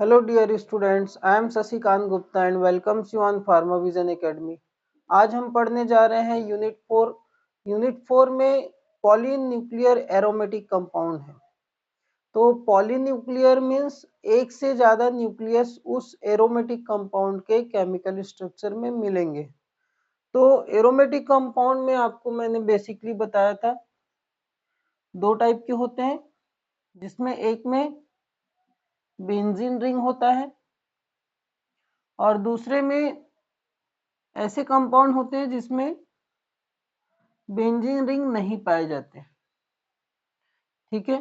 Hello dear students, I am Sasikant Gupta and welcomes you on PharmaVision Academy. आज हम पढ़ने जा रहे हैं यूनिट 4 में पॉलीन्यूक्लियर एरोमेटिक कंपाउंड है। तो पॉलीन्यूक्लियर मीन्स एक से ज्यादा न्यूक्लियस उस एरोमेटिक कंपाउंड के केमिकल स्ट्रक्चर में मिलेंगे। तो एरोमेटिक कंपाउंड में आपको मैंने बेसिकली बताया था दो टाइप के होते हैं, जिसमें एक में बेंजीन रिंग होता है और दूसरे में ऐसे कंपाउंड होते हैं जिसमें बेंजीन रिंग नहीं पाए जाते। ठीक है,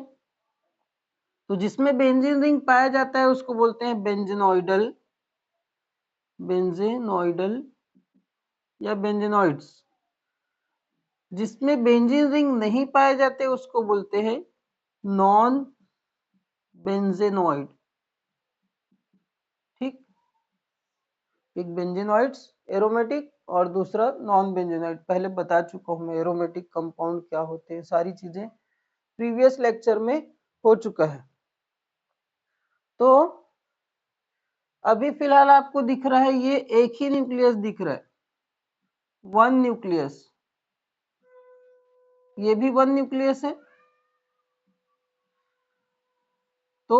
तो जिसमें बेंजीन रिंग पाया जाता है उसको बोलते हैं बेंजेनॉइडल या बेंजेनॉइड्स। जिसमें बेंजीन रिंग नहीं पाए जाते उसको बोलते हैं नॉन बेंजेनॉइड। ठीक, एक बेंजेनॉइड्स एरोमेटिक और दूसरा नॉन बेंजेनॉइड। पहले बता चुका हूं मैं एरोमेटिक कंपाउंड क्या होते हैं, सारी चीजें प्रीवियस लेक्चर में हो चुका है। तो अभी फिलहाल आपको दिख रहा है ये एक ही न्यूक्लियस दिख रहा है, वन न्यूक्लियस। ये भी वन न्यूक्लियस है। तो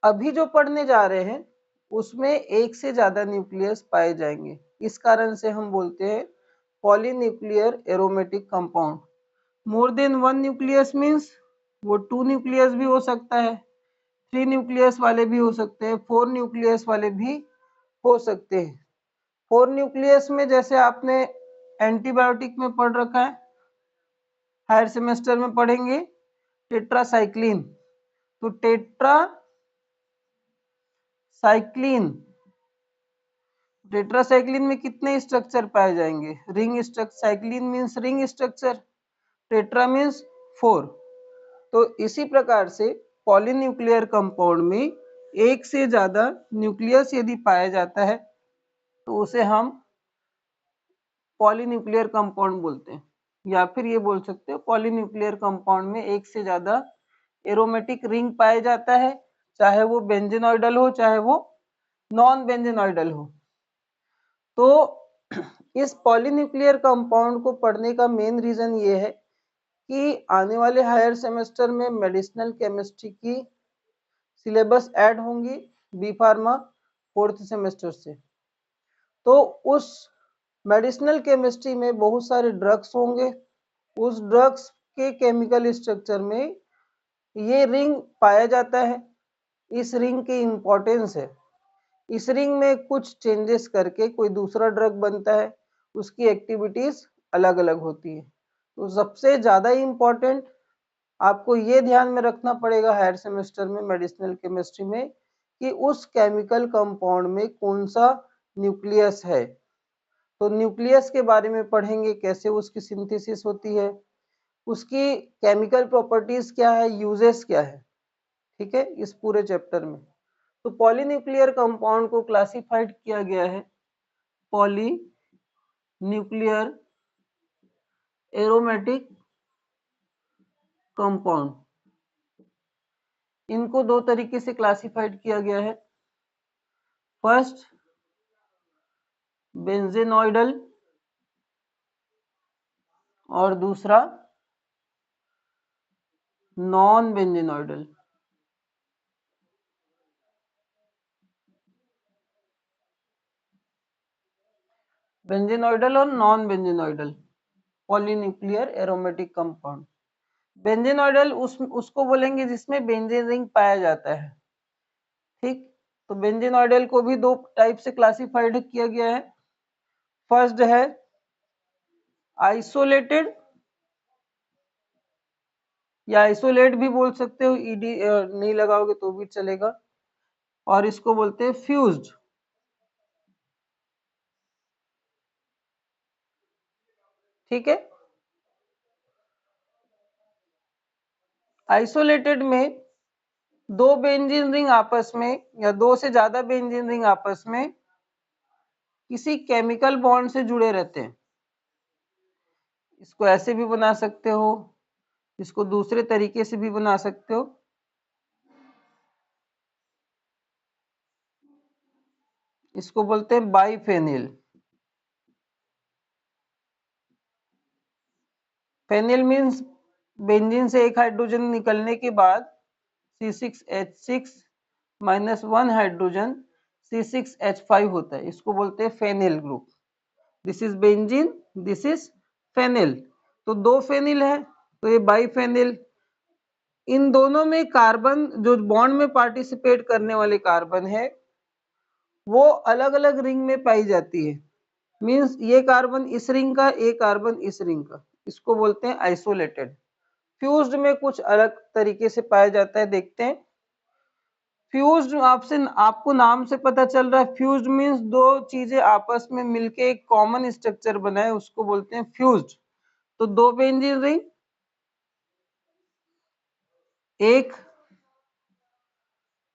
अभी जो पढ़ने जा रहे हैं उसमें एक से ज्यादा न्यूक्लियस पाए जाएंगे, इस कारण से हम बोलते हैं polynuclear aromatic compound. More than one nucleus means वो टू न्यूक्लियस भी हो सकता है, थ्री न्यूक्लियस वाले भी हो सकते हैं, फोर न्यूक्लियस वाले भी हो सकते हैं। फोर न्यूक्लियस में जैसे आपने एंटीबायोटिक में पढ़ रखा है, हायर सेमेस्टर में पढ़ेंगे टेट्रासाइक्लिन। तो टेट्रासाइक्लिन में कितने स्ट्रक्चर पाए जाएंगे? Ring structure. Cyclin means ring structure, tetra means 4। तो इसी प्रकार से पॉलीन्यूक्लियर कंपाउंड में एक से ज्यादा न्यूक्लियस यदि पाया जाता है तो उसे हम पॉलीन्यूक्लियर कंपाउंड बोलते हैं, या फिर ये बोल सकते हो पॉलीन्यूक्लियर कंपाउंड में एक से ज्यादा एरोमेटिक रिंग पाया जाता है, चाहे वो बेंजेनॉइडल हो चाहे वो नॉन बेंजेनॉइडल हो। तो इस पॉलीन्यूक्लियर कंपाउंड को पढ़ने का मेन रीजन ये है कि आने वाले हायर सेमेस्टर में मेडिसिनल केमिस्ट्री की सिलेबस ऐड होंगी बी फार्मा 4th सेमेस्टर से। तो उस मेडिसिनल केमिस्ट्री में बहुत सारे ड्रग्स होंगे, उस ड्रग्स के केमिकल स्ट्रक्चर में ये रिंग पाया जाता है। इस रिंग की इंपॉर्टेंस है, इस रिंग में कुछ चेंजेस करके कोई दूसरा ड्रग बनता है, उसकी एक्टिविटीज अलग अलग होती है। तो सबसे ज्यादा इंपॉर्टेंट आपको ये ध्यान में रखना पड़ेगा हायर सेमेस्टर में मेडिसिनल केमिस्ट्री में कि उस केमिकल कंपाउंड में कौन सा न्यूक्लियस है। तो न्यूक्लियस के बारे में पढ़ेंगे, कैसे उसकी सिंथेसिस होती है, उसकी केमिकल प्रॉपर्टीज क्या है, यूजेस क्या है। ठीक है, इस पूरे चैप्टर में। तो पॉलीन्यूक्लियर कंपाउंड को क्लासिफाइड किया गया है पॉली न्यूक्लियर एरोमेटिक कंपाउंड। इनको दो तरीके से क्लासिफाइड किया गया है। फर्स्ट बेंजेनॉइडल और दूसरा नॉन बेंजेनॉइडल। बेंजेनॉइडल और नॉन बेंजेनॉइडल पॉलीन्यूक्लियर एरोमेटिक कंपाउंड। बेंजेनॉइडल उसको बोलेंगे जिसमें बेंजीन रिंग पाया जाता है। ठीक, तो बेंजेनॉइडल को भी दो टाइप से क्लासिफाइड किया गया है। फर्स्ट है आइसोलेटेड, या आइसोलेट भी बोल सकते हो, ईडी नहीं लगाओगे तो भी चलेगा, और इसको बोलते हैं फ्यूज्ड। ठीक है, आइसोलेटेड में दो बेंजीन रिंग आपस में या दो से ज्यादा बेंजीन रिंग आपस में किसी केमिकल बॉन्ड से जुड़े रहते हैं। इसको ऐसे भी बना सकते हो, इसको दूसरे तरीके से भी बना सकते हो। इसको बोलते हैं बाइफेनिल। फेनिल मीन्स बेंजीन से एक हाइड्रोजन निकलने के बाद C6H6 -1 हाइड्रोजन C6H5 होता है, इसको बोलते हैं phenyl group. This is benzene, this is phenyl. तो दो फेनिल है तो ये बाइफेनिल। इन दोनों में कार्बन जो बॉन्ड में पार्टिसिपेट करने वाले कार्बन है वो अलग अलग रिंग में पाई जाती है। मींस ये कार्बन इस रिंग का, एक कार्बन इस रिंग का, इसको बोलते हैं आइसोलेटेड। फ्यूज्ड में कुछ अलग तरीके से पाया जाता है, देखते हैं। फ्यूज्ड आपसे आपको नाम से पता चल रहा है, फ्यूज्ड मींस दो चीजें आपस में मिलके एक कॉमन स्ट्रक्चर बनाए, उसको बोलते हैं फ्यूज्ड। तो दो बेंजीन रिंग, एक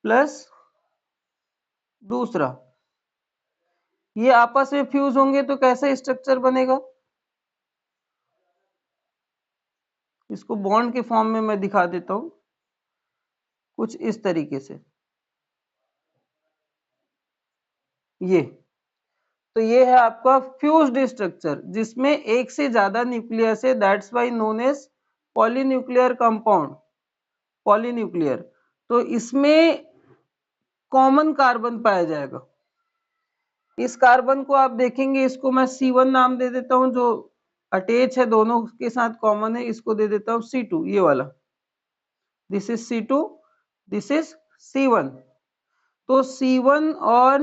प्लस दूसरा, ये आपस में फ्यूज होंगे तो कैसा स्ट्रक्चर बनेगा? इसको बॉन्ड के फॉर्म में मैं दिखा देता हूं, कुछ इस तरीके से। ये तो ये है आपका फ्यूज्ड स्ट्रक्चर जिसमें एक से ज्यादा न्यूक्लियस है, that's why known as polynuclear compound. Polynuclear, तो इसमें कॉमन कार्बन पाया जाएगा। इस कार्बन को आप देखेंगे, इसको मैं C1 नाम दे देता हूं, जो अटैच है दोनों के साथ कॉमन है, इसको दे देता हूं C2, ये वाला। This is C2, this is C1। तो C1 और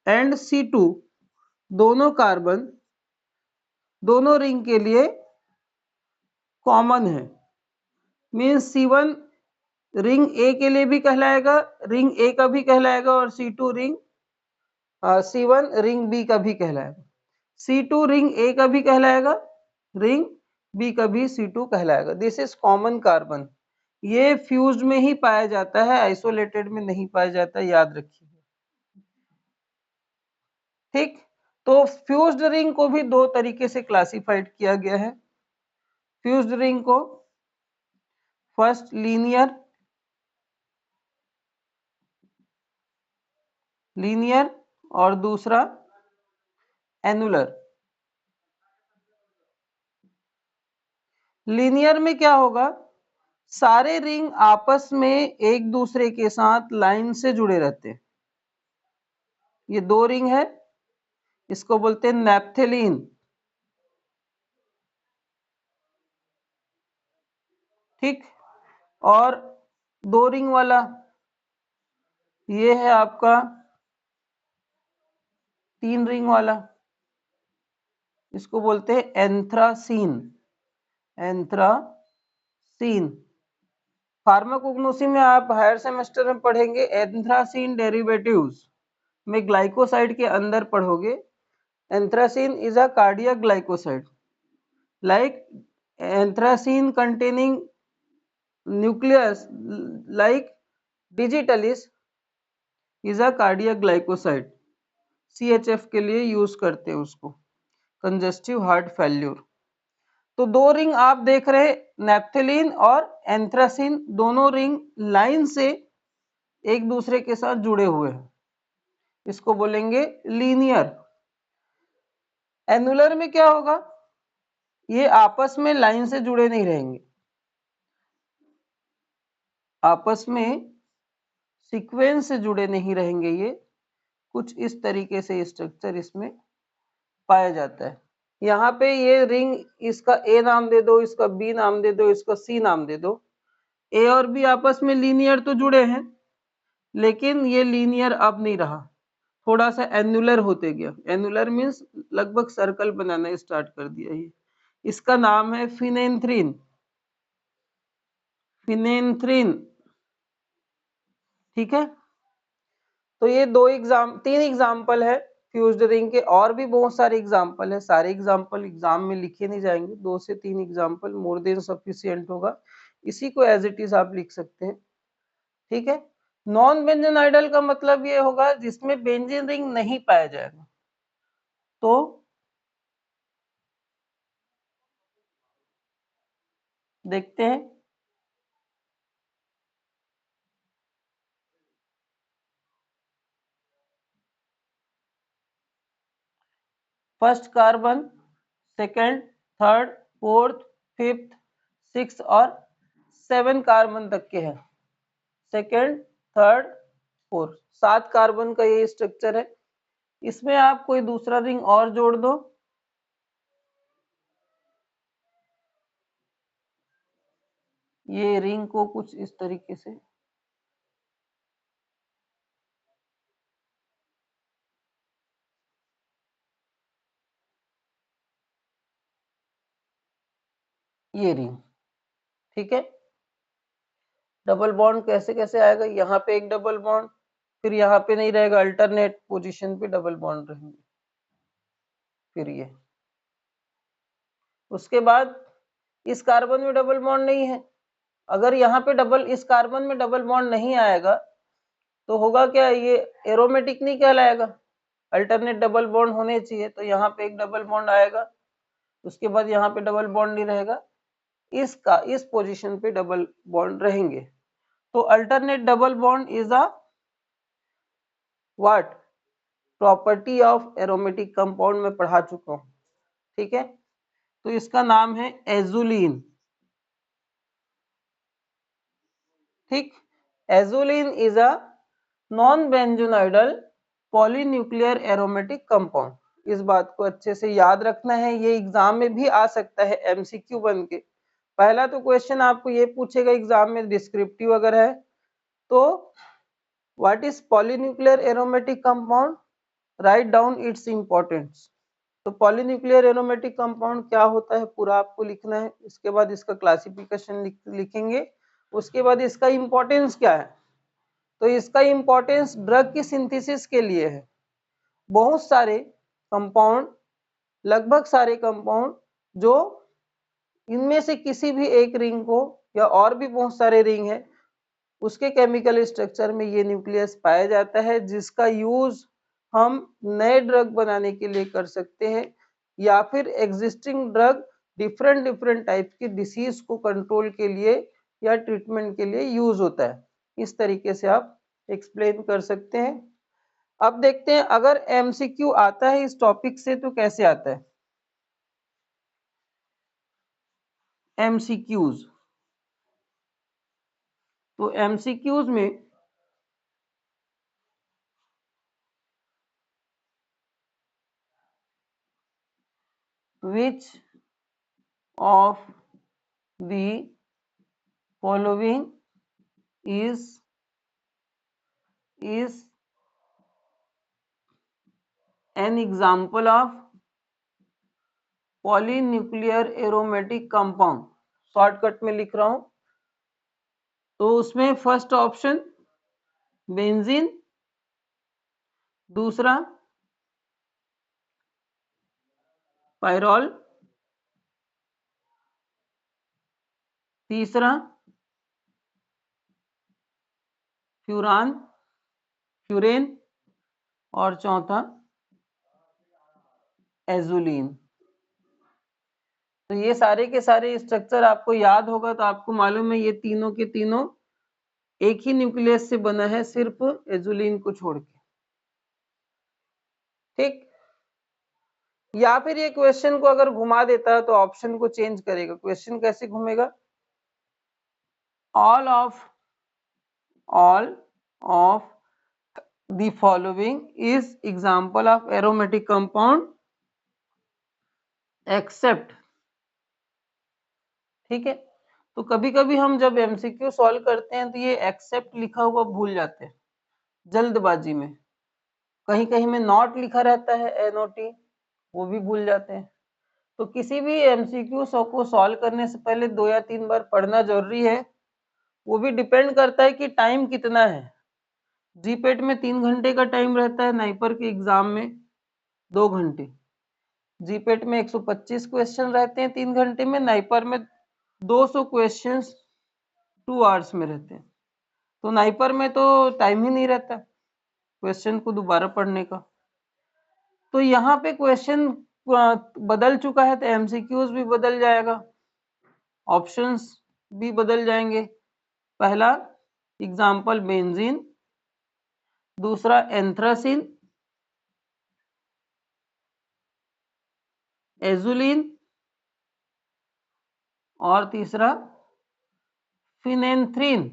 एंड C2 दोनों कार्बन दोनों रिंग के लिए कॉमन है। मीन्स C1 रिंग ए के लिए भी कहलाएगा, रिंग ए का भी कहलाएगा, और C2 ring C1 ring B का भी कहलाएगा, C2 रिंग ए का भी कहलाएगा, रिंग बी का भी C2 कहलाएगा। This is common carbon. ये फ्यूज्ड में ही पाया जाता है, आइसोलेटेड में नहीं पाया जाता, याद रखिए। ठीक, तो फ्यूज्ड रिंग को भी दो तरीके से क्लासिफाइड किया गया है। फ्यूज्ड रिंग को फर्स्ट लीनियर, लीनियर, और दूसरा एनुलर। लीनियर में क्या होगा, सारे रिंग आपस में एक दूसरे के साथ लाइन से जुड़े रहते हैं। ये दो रिंग है, इसको बोलते हैं नेप्थेलीन। ठीक, और दो रिंग वाला ये है आपका तीन रिंग वाला, इसको बोलते हैं एंथ्रासीन। एंथ्रासीन, फार्माकोग्नोसी में आप हायर सेमेस्टर में पढ़ेंगे, एंथ्रासीन डेरिवेटिव्स में ग्लाइकोसाइड के अंदर पढ़ोगे। Anthracene is a cardiac glycoside, like anthracene containing nucleus like digitalis is a cardiac glycoside। CHF के लिए यूज करते हैं उसको, कंजस्टिव हार्ट फेल्यूर। तो दो रिंग आप देख रहे, नेप्थेलीन और एंथ्रासीन, दोनों रिंग लाइन से एक दूसरे के साथ जुड़े हुए हैं, इसको बोलेंगे लीनियर। एनुलर में क्या होगा, ये आपस में लाइन से जुड़े नहीं रहेंगे, आपस में सीक्वेंस से जुड़े नहीं रहेंगे, ये कुछ इस तरीके से स्ट्रक्चर इसमें पाया जाता है। यहाँ पे ये रिंग, इसका ए नाम दे दो, इसका बी नाम दे दो, इसका सी नाम दे दो। ए और बी आपस में लीनियर तो जुड़े हैं, लेकिन ये लीनियर अब नहीं रहा, थोड़ा सा एनुलर होते गया। एनुलर मीन्स लगभग सर्कल बनाना स्टार्ट कर दिया। ये इसका नाम है फिनेंथ्रीन। फिनेंथ्रीन, ठीक है। तो ये तीन एग्जाम्पल है फ्यूज्ड रिंग के, और भी बहुत सारे एग्जाम्पल है, सारे एग्जाम्पल एग्जाम में लिखे नहीं जाएंगे, 2 से 3 एग्जाम्पल मोर देन सफिशिएंट होगा, इसी को एज इट इज आप लिख सकते हैं। ठीक है, नॉन बेंजन आइडल का मतलब ये होगा जिसमें बेंजीन रिंग नहीं पाया जाएगा। तो देखते हैं, first carbon, second, third, fourth, fifth, six और 7 कार्बन तक के हैं। सेकंड, थर्ड, फोर्थ, 7 कार्बन का ये स्ट्रक्चर है। इसमें आप कोई दूसरा रिंग और जोड़ दो, ये रिंग को कुछ इस तरीके से ये रिंग, ठीक है। डबल बॉन्ड कैसे कैसे आएगा, यहाँ पे एक डबल बॉन्ड, फिर यहाँ पे नहीं रहेगा, अल्टरनेट पोजीशन पे डबल बॉन्ड रहेंगे, फिर ये, उसके बाद इस कार्बन में डबल बॉन्ड नहीं है। अगर यहाँ पे इस कार्बन में डबल बॉन्ड नहीं आएगा तो होगा क्या, ये एरोमेटिक नहीं कहलाएगा, अल्टरनेट डबल बॉन्ड होने चाहिए। तो यहाँ पे एक डबल बॉन्ड आएगा, उसके बाद यहाँ पे डबल बॉन्ड नहीं रहेगा, इस पोजीशन पे डबल बॉन्ड रहेंगे। तो alternate double bond is a what, property of aromatic compound में पढ़ा चुका हूं, ठीक है। तो इसका नाम है एजुलिन, ठीक। Azulene is a non benzenoidal polynuclear aromatic compound. इस बात को अच्छे से याद रखना है, ये एग्जाम में भी आ सकता है एमसीक्यू बन के। पहला तो क्वेश्चन आपको ये पूछेगा एग्जाम में, डिस्क्रिप्टिव अगर है तो what is polynuclear aromatic compound, write down its importance. तो पॉलीन्यूक्लियर एरोमेटिक कंपाउंड क्या होता है पूरा आपको लिखना है, इसके बाद इसका क्लासिफिकेशन लिखेंगे, उसके बाद इसका इंपॉर्टेंस क्या है। तो इसका इंपॉर्टेंस ड्रग की सिंथेसिस के लिए है। बहुत सारे कंपाउंड, लगभग सारे कंपाउंड जो इनमें से किसी भी एक रिंग को, या और भी बहुत सारे रिंग है, उसके केमिकल स्ट्रक्चर में ये न्यूक्लियस पाया जाता है, जिसका यूज हम नए ड्रग बनाने के लिए कर सकते हैं, या फिर existing drug different different type की डिसीज को कंट्रोल के लिए या ट्रीटमेंट के लिए यूज होता है। इस तरीके से आप एक्सप्लेन कर सकते हैं। अब देखते हैं अगर एमसीक्यू आता है इस टॉपिक से तो कैसे आता है। एमसीक्यूज, तो एमसीक्यूज में which of the following is an example of polynuclear aromatic compound. Shortcut में लिख रहा हूं, तो उसमें फर्स्ट ऑप्शन बेंजीन, दूसरा पायरॉल, तीसरा फ्यूरान, फ्यूरेन, और चौथा एजुलिन। तो ये सारे के सारे स्ट्रक्चर आपको याद होगा, तो आपको मालूम है ये तीनों के तीनों एक ही न्यूक्लियस से बना है, सिर्फ एजुलिन को छोड़ के, ठीक। या फिर ये क्वेश्चन को अगर घुमा देता है तो ऑप्शन को चेंज करेगा। क्वेश्चन कैसे घूमेगा, all of the following is example of aromatic compound except, ठीक है। तो कभी कभी हम जब एमसीक्यू सॉल्व करते हैं तो ये एक्सेप्ट लिखा हुआ भूल जाते हैं जल्दबाजी में, कहीं कहीं में नॉट लिखा रहता है, एनओटी, वो भी भूल जाते हैं। तो किसी भी एमसीक्यू को सॉल्व करने से पहले 2 या 3 बार पढ़ना जरूरी है। वो भी डिपेंड करता है कि टाइम कितना है। जीपेट में 3 घंटे का टाइम रहता है, नाइपर के एग्जाम में 2 घंटे। जीपेट में 125 क्वेश्चन रहते हैं 3 घंटे में, नाइपर में 200 क्वेश्चंस 2 आवर्स में रहते हैं। तो नाइपर में तो टाइम ही नहीं रहता क्वेश्चन को दोबारा पढ़ने का। तो यहाँ पे क्वेश्चन बदल चुका है तो एमसीक्यूज भी बदल जाएगा, ऑप्शंस भी बदल जाएंगे। पहला एग्जाम्पल बेंजीन, दूसरा एंथ्रासिन, एजुलिन और तीसरा फिनेंथ्रीन।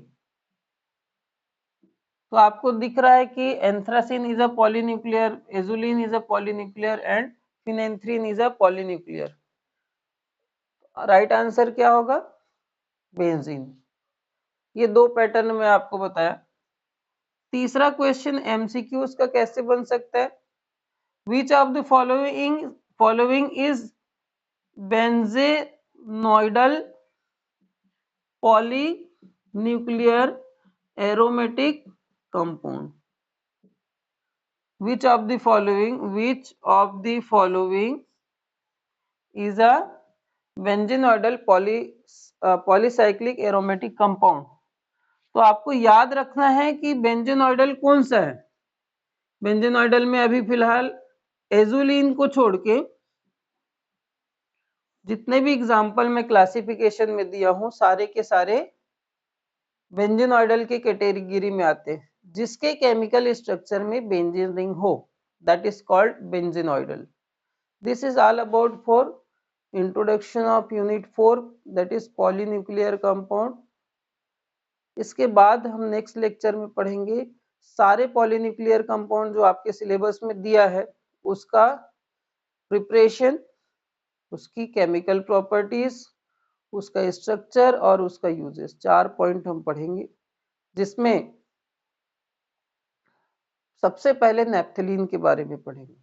तो आपको दिख रहा है कि anthracene is a polynuclear, azulene is a polynuclear and phenanthrene is a polynuclear. Right answer क्या होगा? बेंजीन। ये दो पैटर्न में आपको बताया। तीसरा क्वेश्चन एमसीक्यूज का कैसे बन सकता है? Which of the following is benzenoidal polynuclear aromatic compound? which of the following is a benzenoidal polycyclic aromatic compound? तो आपको याद रखना है कि बेंजेनॉइडल कौन सा है। बेंजेनॉइडल में अभी फिलहाल एजुलिन को छोड़ के जितने भी एग्जाम्पल मैं क्लासिफिकेशन में दिया हूं सारे के सारे बेंजेनॉइडल के कैटेगरी में आते हैं, जिसके केमिकल स्ट्रक्चर में बेंजीन रिंग हो, that is called benzenoidal. This is all about for introduction of unit 4 that is polynuclear compound. इसके बाद हम नेक्स्ट लेक्चर में पढ़ेंगे सारे पॉलीन्यूक्लियर कंपाउंड जो आपके सिलेबस में दिया है उसका प्रिपरेशन, उसकी केमिकल प्रॉपर्टीज, उसका स्ट्रक्चर और उसका यूजेस। 4 पॉइंट हम पढ़ेंगे, जिसमें सबसे पहले नेप्थलीन के बारे में पढ़ेंगे।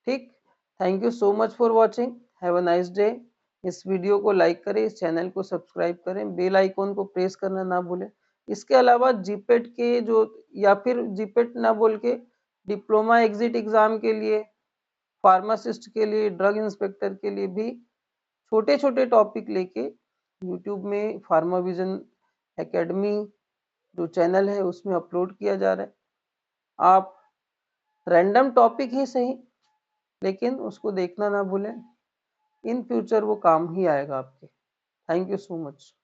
ठीक, thank you so much for watching, have a nice day. इस वीडियो को लाइक करें, इस चैनल को सब्सक्राइब करें, बेल आइकॉन को प्रेस करना ना भूलें। इसके अलावा जीपेट के जो, या फिर जीपेट ना बोल के डिप्लोमा एग्जिट एग्जाम के लिए, फार्मासिस्ट के लिए, ड्रग इंस्पेक्टर के लिए भी छोटे छोटे टॉपिक लेके यूट्यूब में फार्माविजन एकेडमी जो चैनल है उसमें अपलोड किया जा रहा है। आप रैंडम टॉपिक ही सही, लेकिन उसको देखना ना भूलें, इन फ्यूचर वो काम ही आएगा आपके। Thank you so much.